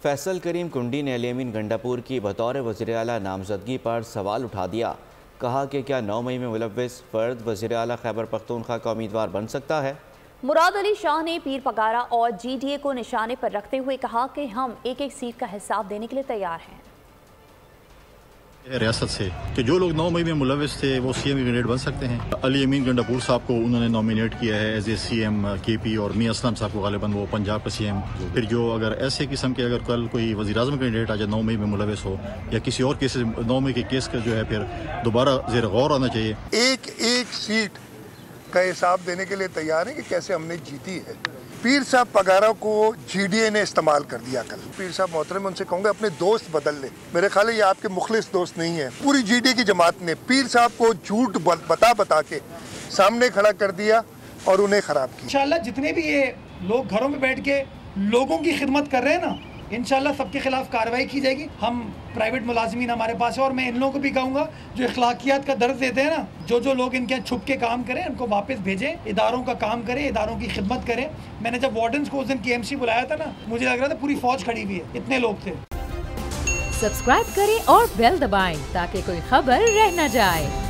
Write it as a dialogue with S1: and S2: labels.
S1: फैसल करीम कुंडी ने अली अमीन गंडापुर की बतौर वज़ीर आला नामजदगी पर सवाल उठा दिया। कहा कि क्या 9 मई में मुलव्विस फ़र्द वज़ीर आला खैबर पख्तूनख्वा का उम्मीदवार बन सकता है।
S2: मुराद अली शाह ने पीर पगारा और GDA को निशाने पर रखते हुए कहा कि हम एक एक सीट का हिसाब देने के लिए तैयार हैं।
S3: रियासत से कि जो लोग 9 मई में मुलव्विस थे वो CM कैंडिडेट बन सकते हैं। अली अमीन गंडापुर साहब को उन्होंने नॉमिनेट किया है एज ए CM KP और मियां असलम साहब को गालिबन वो पंजाब का CM। फिर जो अगर ऐसे किस्म के अगर कल कोई वज़ीर आज़म कैंडिडेट आ जाए 9 मई में मुलव्विस हो या किसी और केस 9 मई के केस का जो है फिर दोबारा ज़ेर गौर आना चाहिए।
S4: एक एक सीट का हिसाब देने के लिए तैयार है कि कैसे हमने जीती है। पीर साहब पगारा को GDA ने इस्तेमाल कर दिया कल। पीर साहब मोहतरम, उनसे कहूँगा अपने दोस्त बदल ले। मेरे ख्याल है ये आपके मुखलिस दोस्त नहीं है। पूरी GDA की जमात ने पीर साहब को झूठ बता के सामने खड़ा कर दिया और उन्हें खराब किया।
S5: इंशाल्लाह जितने भी ये लोग घरों में बैठ के लोगों की खिदमत कर रहे हैं ना, इंशाल्लाह सबके खिलाफ कार्रवाई की जाएगी। हम प्राइवेट मुलाजिमीन हमारे पास है और मैं इन लोगों को भी कहूँगा जो इखलाकियात का दर्ज देते हैं ना, जो लोग इनके यहाँ छुप के काम करें उनको वापस भेजें, इदारों का काम करें, इदारों की खिदमत करें। मैंने जब वार्डन्स को उस दिन KMC बुलाया था ना, मुझे लग रहा था पूरी फौज खड़ी हुई है, इतने लोग थे।
S6: सब्सक्राइब करें और बेल दबाएं ताकि कोई खबर रह न जाए।